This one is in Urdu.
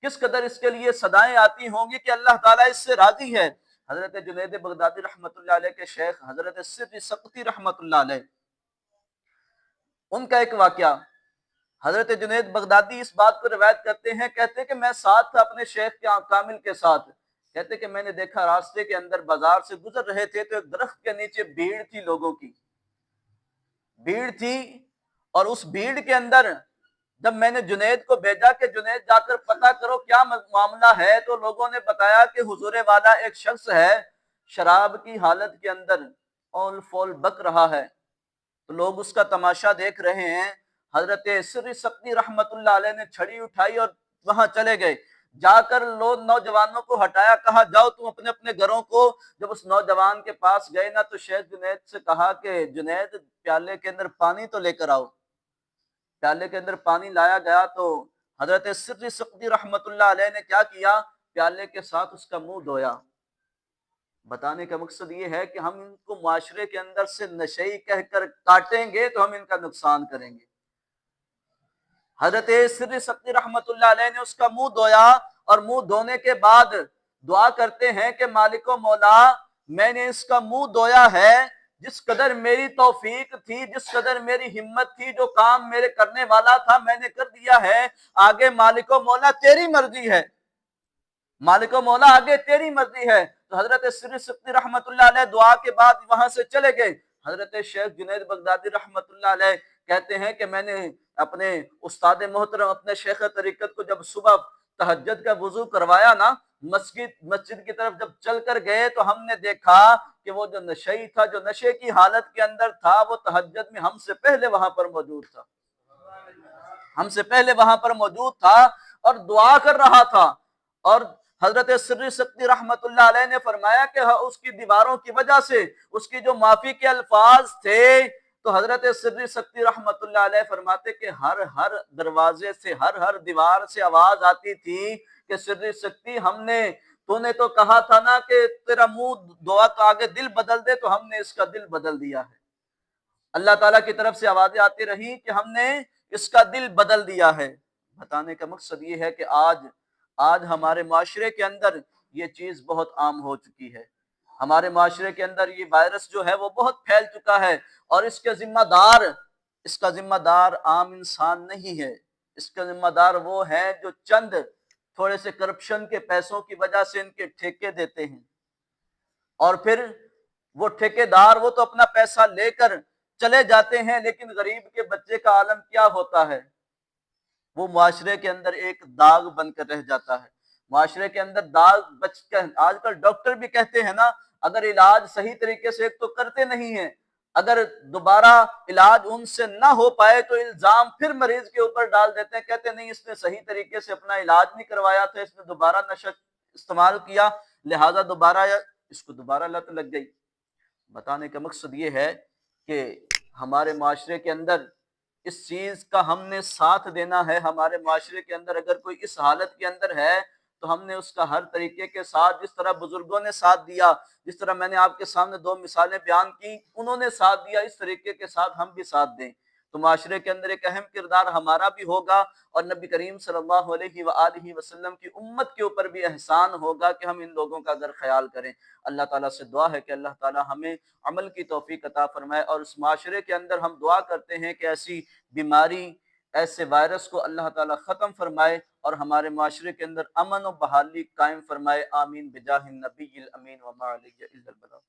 کس قدر اس کے لیے صدائیں آتی ہوں گی کہ اللہ تعالیٰ اس سے راضی ہے۔ حضرت جنید بغدادی رحمۃ اللہ علیہ کے شیخ حضرت سری سقطی رحمۃ اللہ علیہ، ان کا ایک واقعہ، حضرت جنید بغدادی اس بات کو روایت کرتے ہیں، کہتے ہیں کہ میں ساتھ تھا اپنے شیخ کے کامل کے ساتھ، کہتے کہ میں نے دیکھا راستے کے اندر بازار سے گزر رہے تھے تو ایک درخت کے نیچے بھیڑ تھی، لوگوں کی بھیڑ تھی، اور اس بھیڑ کے اندر جب میں نے جنید کو بھیجا کہ جنید جا کر پتہ کرو کیا معاملہ ہے، تو لوگوں نے بتایا کہ حضور والا ایک شخص ہے شراب کی حالت کے اندر اول فول بک رہا ہے، تو لوگ اس کا تماشا دیکھ رہے ہیں۔ حضرت سری سقطی رحمت اللہ علیہ نے چھڑی اٹھائی اور وہاں چلے گئے، جا کر لوگ نوجوانوں کو ہٹایا، کہا جاؤ تم اپنے اپنے گھروں کو۔ جب اس نوجوان کے پاس گئے نا تو شیخ جنید سے کہا کہ جنید پیالے کے اندر پانی تو لے کر آؤ۔ پیالے کے اندر پانی لایا گیا تو حضرت سری سقطی رحمت اللہ علیہ نے کیا کیا، پیالے کے ساتھ اس کا منہ دھویا۔ بتانے کا مقصد یہ ہے کہ ہم ان کو معاشرے کے اندر سے نشئی کہہ کر کاٹیں گے تو ہم ان کا نقصان کریں گے۔ حضرت سری سقطی رحمت اللہ علیہ نے اس کا منہ دھویا، اور منہ دھونے کے بعد دعا کرتے ہیں کہ مالک و مولا، میں نے اس کا منہ دھویا ہے، جس قدر میری توفیق تھی، جس قدر میری ہمت تھی، جو کام میرے کرنے والا تھا میں نے کر دیا ہے، آگے مالک و مولا تیری مرضی ہے، مالک و مولا آگے تیری مرضی ہے۔ تو حضرت سری سقطی رحمت اللہ علیہ دعا کے بعد وہاں سے چلے گئے۔ حضرت شیخ جنید بغدادی رحمت اللہ علیہ کہتے ہیں کہ میں نے اپنے استاد محترم اپنے شیخ طریقت کو جب صبح تہجد کا وضو کروایا نا، مسجد کی طرف جب چل کر گئے تو ہم نے دیکھا کہ وہ جو نشئی تھا، جو نشے کی حالت کے اندر تھا، وہ تہجد میں ہم سے پہلے وہاں پر موجود تھا، ہم سے پہلے وہاں پر موجود تھا اور دعا کر رہا تھا۔ اور حضرت سری سقطی رحمت اللہ علیہ نے فرمایا کہ اس کی دیواروں کی وجہ سے، اس کی جو معافی کے الفاظ تھے، تو حضرت سری سقطی رحمت اللہ علیہ فرماتے کہ ہر دروازے سے، ہر دیوار سے آواز آتی تھی کہ سری سقطی، تو نے تو کہا تھا نا کہ تیرا منہ دعا کا آگے دل بدل دے، تو ہم نے اس کا دل بدل دیا ہے۔ اللہ تعالیٰ کی طرف سے آوازیں آتی رہی کہ ہم نے اس کا دل بدل دیا ہے۔ بتانے کا مقصد یہ ہے کہ آج ہمارے معاشرے کے اندر یہ چیز بہت عام ہو چکی ہے۔ ہمارے معاشرے کے اندر یہ وائرس جو ہے وہ بہت پھیل چکا ہے، اور اس کا ذمہ دار عام انسان نہیں ہے، اس کا ذمہ دار وہ ہے جو چند تھوڑے سے کرپشن کے پیسوں کی وجہ سے ان کے ٹھیکے دیتے ہیں، اور پھر وہ ٹھیکیدار وہ تو اپنا پیسہ لے کر چلے جاتے ہیں، لیکن غریب کے بچے کا عالم کیا ہوتا ہے؟ وہ معاشرے کے اندر ایک داغ بن کر رہ جاتا ہے۔ معاشرے کے اندر داغ بچ کر، آج کل ڈاکٹر بھی کہتے ہیں نا، اگر علاج صحیح طریقے سے ایک تو کرتے نہیں ہیں، اگر دوبارہ علاج ان سے نہ ہو پائے تو الزام پھر مریض کے اوپر ڈال دیتے ہیں، کہتے نہیں اس نے صحیح طریقے سے اپنا علاج نہیں کروایا تھا، اس نے دوبارہ نشہ استعمال کیا، لہذا اس کو دوبارہ لت لگ گئی۔ بتانے کا مقصد یہ ہے کہ ہمارے معاشرے کے اندر اس چیز کا ہم نے ساتھ دینا ہے۔ ہمارے معاشرے کے اندر اگر کوئی اس حالت کے اندر ہے تو ہم نے اس کا ہر طریقے کے ساتھ، جس طرح بزرگوں نے ساتھ دیا، جس طرح میں نے آپ کے سامنے 2 مثالیں بیان کی، انہوں نے ساتھ دیا، اس طریقے کے ساتھ ہم بھی ساتھ دیں تو معاشرے کے اندر ایک اہم کردار ہمارا بھی ہوگا، اور نبی کریم صلی اللہ علیہ وآلہ وسلم کی امت کے اوپر بھی احسان ہوگا کہ ہم ان لوگوں کا اگر خیال کریں۔ اللہ تعالیٰ سے دعا ہے کہ اللہ تعالیٰ ہمیں عمل کی توفیق عطا فرمائے، اور اس معاشرے کے اندر ہم دعا کرتے ہیں کہ ایسی بیماری، ایسے وائرس کو اللہ تعالیٰ ختم فرمائے اور ہمارے معاشرے کے اندر امن و بحالی قائم فرمائے۔ آمین بجاہ النبی الامین وما علیہ الا البلاغ۔